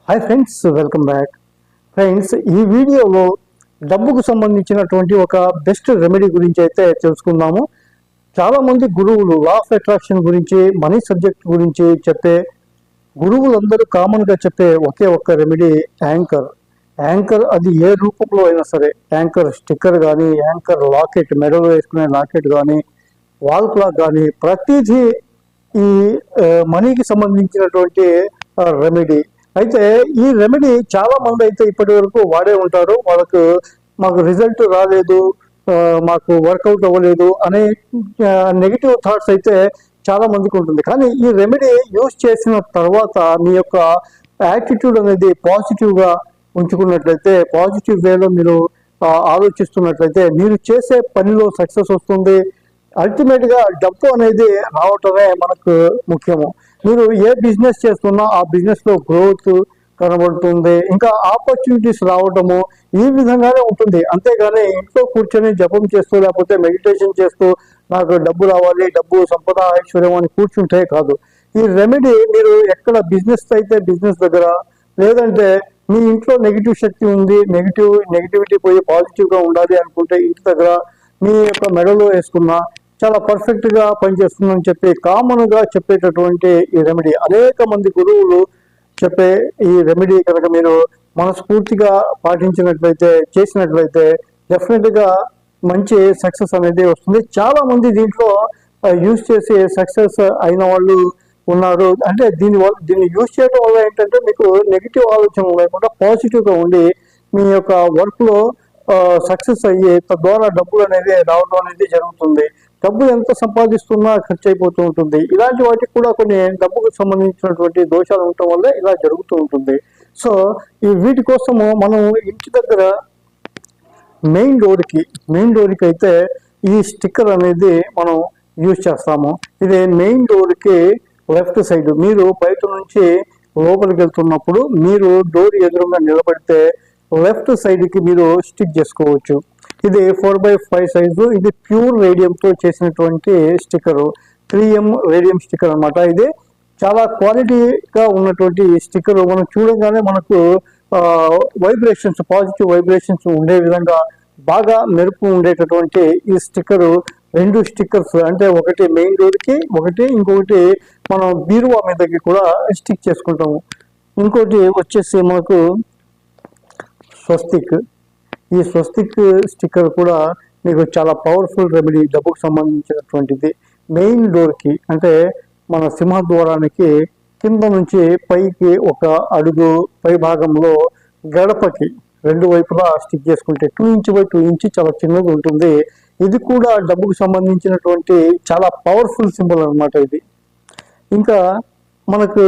Hi friends, welcome back. Friends, ఈ వీడియోలో డబ్బుకు సంబంధించినటువంటి ఒక బెస్ట్ రెమెడీ గురించి అయితే తెలుసుకుందాము. చాలామంది గురువులు లా ఆఫ్ అట్రాక్షన్ గురించి, మనీ సబ్జెక్ట్ గురించి చెప్పే గురువులందరూ కామన్గా చెప్పే ఒకే ఒక్క రెమెడీ యాంకర్. యాంకర్ అది ఏ రూపంలో అయినా సరే, యాంకర్ స్టిక్కర్ కానీ, యాంకర్ లాకెట్, మెడలో వేసుకునే లాకెట్ కానీ, వాల్ క్లాక్ కానీ, ప్రతిదీ ఈ మనీకి సంబంధించినటువంటి రెమెడీ. అయితే ఈ రెమెడీ చాలా మంది అయితే ఇప్పటి వరకు వాడే ఉంటారు. వాళ్ళకు మాకు రిజల్ట్ రాలేదు, మాకు వర్కౌట్ అవ్వలేదు అనే నెగిటివ్ థాట్స్ అయితే చాలా మందికి ఉంటుంది. కానీ ఈ రెమెడీ యూజ్ చేసిన తర్వాత మీ యొక్క యాటిట్యూడ్ అనేది పాజిటివ్గా ఉంచుకున్నట్లయితే, పాజిటివ్ వేలో మీరు ఆలోచిస్తున్నట్లయితే మీరు చేసే పనిలో సక్సెస్ వస్తుంది. అల్టిమేట్గా డబ్బు అనేది రావటమే మనకు ముఖ్యము. మీరు ఏ బిజినెస్ చేస్తున్నా ఆ బిజినెస్లో గ్రోత్ కనబడుతుంది, ఇంకా ఆపర్చునిటీస్ రావటము ఈ విధంగానే ఉంటుంది. అంతేగాని ఇంట్లో కూర్చొని జపం చేస్తూ లేకపోతే మెడిటేషన్ చేస్తూ నాకు డబ్బు రావాలి, డబ్బు సంపద ఐశ్వర్యం అని కూర్చుంటే కాదు. ఈ రెమెడీ మీరు ఎక్కడ బిజినెస్ అయితే బిజినెస్ దగ్గర, లేదంటే మీ ఇంట్లో నెగిటివ్ శక్తి ఉంది, నెగిటివిటీ పోయి పాజిటివ్గా ఉండాలి అనుకుంటే ఇంటి దగ్గర మీ యొక్క మెడలో వేసుకున్న చాలా పర్ఫెక్ట్గా పనిచేస్తుందని చెప్పి కామన్గా చెప్పేటటువంటి ఈ రెమెడీ, అనేక మంది గురువులు చెప్పే ఈ రెమెడీ కనుక మీరు మనస్ఫూర్తిగా పాటించినట్లయితే, చేసినట్లయితే డెఫినెట్గా మంచి సక్సెస్ అనేది వస్తుంది. చాలా మంది దీంట్లో యూజ్ చేసి సక్సెస్ అయిన వాళ్ళు ఉన్నారు. అంటే దీన్ని యూజ్ చేయడం వల్ల ఏంటంటే మీకు నెగిటివ్ ఆలోచన లేకుండా పాజిటివ్గా ఉండి మీ యొక్క వర్క్లో సక్సెస్ అయ్యి తద్వారా డబ్బులు అనేది రావడం అనేది జరుగుతుంది. డబ్బు ఎంత సంపాదిస్తున్నా ఖర్చు అయిపోతూ ఉంటుంది. ఇలాంటి వాటికి కూడా కొన్ని డబ్బుకు సంబంధించినటువంటి దోషాలు ఉండటం వల్ల ఇలా జరుగుతూ ఉంటుంది. సో వీటి కోసము మనం ఇంటి దగ్గర మెయిన్ డోర్కి అయితే ఈ స్టిక్కర్ అనేది మనం యూజ్ చేస్తాము. ఇది మెయిన్ డోర్కి లెఫ్ట్ సైడ్, మీరు బయట నుంచి లోపలికి వెళ్తున్నప్పుడు మీరు డోర్ ఎదురుగా నిలబడితే లెఫ్ట్ సైడ్కి మీరు స్టిక్ చేసుకోవచ్చు. ఇది 4x5 సైజు. ఇది ప్యూర్ రేడియంతో చేసినటువంటి స్టిక్కర్, 3M రేడియం స్టిక్కర్ అనమాట. ఇది చాలా క్వాలిటీగా ఉన్నటువంటి స్టిక్కర్. మనం చూడగానే మనకు వైబ్రేషన్స్, పాజిటివ్ వైబ్రేషన్స్ ఉండే విధంగా బాగా మెరుపు ఉండేటటువంటి ఈ స్టిక్కర్. 2 స్టిక్కర్స్, అంటే ఒకటి మెయిన్ డోర్కి, ఇంకొకటి మనం బీరువా మీదకి కూడా స్టిక్ చేసుకుంటాము. ఇంకోటి వచ్చేసి మనకు స్వస్తిక్. ఈ స్వస్తిక్ స్టిక్కర్ కూడా మీకు చాలా పవర్ఫుల్ రెమెడీ, డబ్బుకు సంబంధించినటువంటిది. మెయిన్ డోర్కి అంటే మన సింహద్వారానికి కింద నుంచి పైకి ఒక అడుగు పై భాగంలో గడపకి 2 వైపులా స్టిక్ చేసుకుంటే 2 ఇంచ్ బై 2 ఇంచ్ చాలా చిన్నది ఉంటుంది. ఇది కూడా డబ్బుకు సంబంధించినటువంటి చాలా పవర్ఫుల్ సింబల్ అనమాట ఇది. ఇంకా మనకు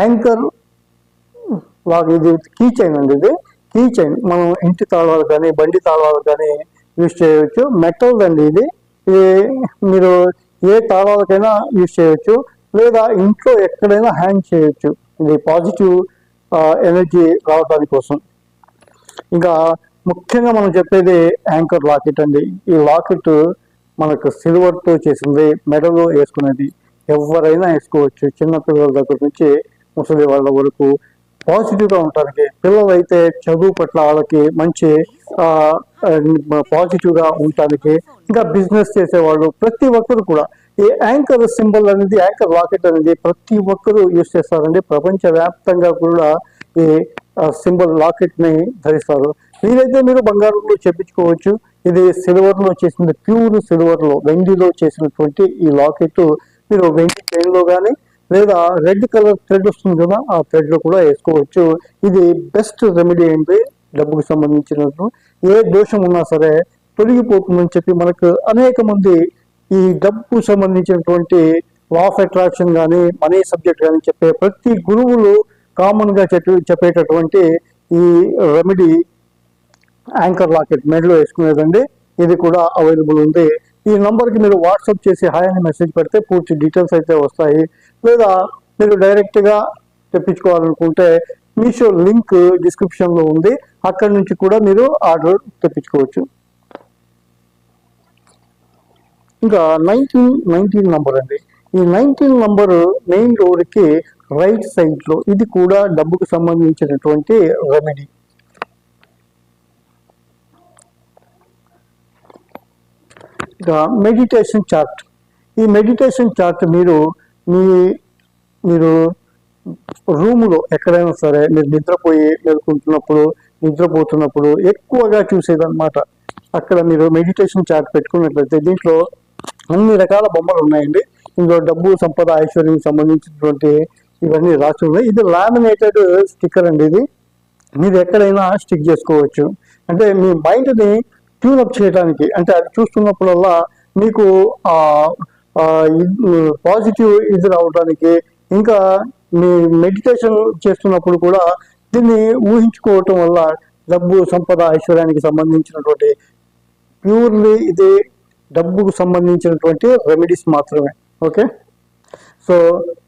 యాంకర్ లాగా ఇది కీ చైన్ అండి. ఇది కీ చైన్ మనం ఇంటి తాళాలు కానీ, బండి తాళాలు కానీ యూజ్ చేయవచ్చు. మెటల్ అండి ఇది. మీరు ఏ తాళాలకైనా యూజ్ చేయవచ్చు, లేదా ఇంట్లో ఎక్కడైనా హ్యాంగ్ చేయొచ్చు. ఇది పాజిటివ్ ఎనర్జీ రావడానికి కోసం. ఇంకా ముఖ్యంగా మనం చెప్పేది యాంకర్ లాకెట్ అండి. ఈ లాకెట్ మనకు సిల్వర్తో చేసింది, మెడలో వేసుకునేది. ఎవరైనా వేసుకోవచ్చు, చిన్నపిల్లల దగ్గర నుంచి ముసలి వాళ్ళ వరకు. పాజిటివ్గా ఉండటానికి, పిల్లలైతే చదువు పట్ల వాళ్ళకి మంచి పాజిటివ్గా ఉండటానికి, ఇంకా బిజినెస్ చేసేవాళ్ళు ప్రతి ఒక్కరు కూడా ఈ యాంకర్ సింబల్ అనేది, యాంకర్ లాకెట్ అనేది ప్రతి ఒక్కరూ యూజ్ చేస్తారండి. ప్రపంచవ్యాప్తంగా కూడా ఈ సింబల్ లాకెట్ని ధరిస్తారు. వీలైతే మీరు బంగారంలో చేపించుకోవచ్చు. ఇది సిల్వర్లో చేసింది, ప్యూర్ సిల్వర్లో, వెండిలో చేసినటువంటి ఈ లాకెట్ మీరు వెండి చైన్లో కానీ, లేదా రెడ్ కలర్ థ్రెడ్ వస్తుంది కదా, ఆ థ్రెడ్లో కూడా వేసుకోవచ్చు. ఇది బెస్ట్ రెమెడీ ఏంటి, డబ్బుకు సంబంధించినట్టు ఏ దోషం ఉన్నా సరే తొలగిపోతుందని చెప్పి మనకు అనేక మంది ఈ డబ్బుకు సంబంధించినటువంటి లా ఆఫ్ అట్రాక్షన్ కానీ, మనీ సబ్జెక్ట్ కానీ చెప్పే ప్రతి గురువులు కామన్గా చెప్పేటటువంటి ఈ రెమెడీ యాంకర్ లాకెట్ మెడలో వేసుకునేదండి. ఇది కూడా అవైలబుల్ ఉంది. ఈ నంబర్కి మీరు వాట్సాప్ చేసి హాయ్ అని మెసేజ్ పెడితే పూర్తి డీటెయిల్స్ అయితే వస్తాయి. లేదా మీరు డైరెక్ట్గా తెప్పించుకోవాలనుకుంటే మీషో లింక్ డిస్క్రిప్షన్లో ఉంది, అక్కడి నుంచి కూడా మీరు ఆర్డర్ తెప్పించుకోవచ్చు. ఇంకా 19 నంబర్ అండి. ఈ 19 నంబరు మెయిన్ డోర్కి రైట్ సైడ్లో, ఇది కూడా డబ్బుకు సంబంధించినటువంటి రెమెడీ. ఇక మెడిటేషన్ చార్ట్. ఈ మెడిటేషన్ చార్ట్ మీరు మీరు రూములో ఎక్కడైనా సరే మీరు నిద్రపోతున్నప్పుడు ఎక్కువగా చూసేదన్నమాట. అక్కడ మీరు మెడిటేషన్ చార్ట్ పెట్టుకున్నట్లయితే దీంట్లో అన్ని రకాల బొమ్మలు ఉన్నాయండి. ఇందులో డబ్బు, సంపద, ఐశ్వర్యం సంబంధించినటువంటి ఇవన్నీ రాసి ఉన్నాయి. ఇది లామినేటెడ్ స్టిక్కర్ అండి. ఇది మీరు ఎక్కడైనా స్టిక్ చేసుకోవచ్చు. అంటే మీ మైండ్ని ట్యూనప్ చేయడానికి, అంటే అది చూస్తున్నప్పుడల్లా మీకు పాజిటివ్ ఇది రావడానికి, ఇంకా మీ మెడిటేషన్ చేస్తున్నప్పుడు కూడా దీన్ని ఊహించుకోవటం వల్ల డబ్బు, సంపద, ఐశ్వర్యానికి సంబంధించినటువంటి ప్యూర్లీ ఇది డబ్బుకు సంబంధించినటువంటి రెమెడీస్ మాత్రమే. ఓకే, సో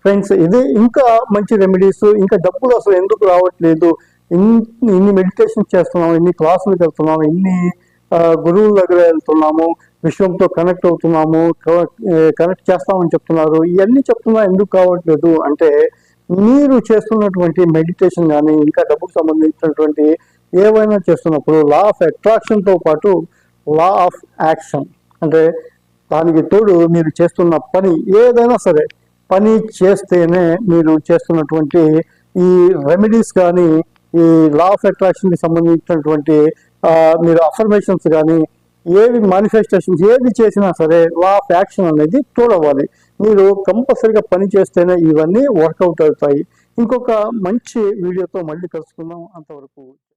ఫ్రెండ్స్, ఇది ఇంకా మంచి రెమెడీస్. ఇంకా డబ్బులు అసలు ఎందుకు రావట్లేదు, ఇన్ని మెడిటేషన్ చేస్తున్నాము, ఇన్ని క్లాసులకు వెళ్తున్నాము, ఇన్ని గురువుల దగ్గర వెళ్తున్నాము, విశ్వంతో కనెక్ట్ అవుతున్నాము, కనెక్ట్ చేస్తామని చెప్తున్నారు, ఇవన్నీ చెప్తున్నా ఎందుకు కావట్లేదు అంటే మీరు చేస్తున్నటువంటి మెడిటేషన్ కానీ ఇంకా డబ్బుకు సంబంధించినటువంటి ఏవైనా చేస్తున్నప్పుడు లా ఆఫ్ అట్రాక్షన్తో పాటు లా ఆఫ్ యాక్షన్, అంటే దానికి తోడు మీరు చేస్తున్న పని ఏదైనా సరే పని చేస్తేనే మీరు చేస్తున్నటువంటి ఈ రెమెడీస్ కానీ ఈ లా ఆఫ్ అట్రాక్షన్కి సంబంధించినటువంటి మీరు అఫర్మేషన్స్ కానీ ఏవి మానిఫెస్టేషన్స్ ఏది చేసినా సరే లా ఆఫ్ యాక్షన్ అనేది తోడవ్వాలి. మీరు కంపల్సరీగా పని చేస్తేనే ఇవన్నీ వర్కౌట్ అవుతాయి. ఇంకొక మంచి వీడియోతో మళ్ళీ కలుసుకుందాం. అంతవరకు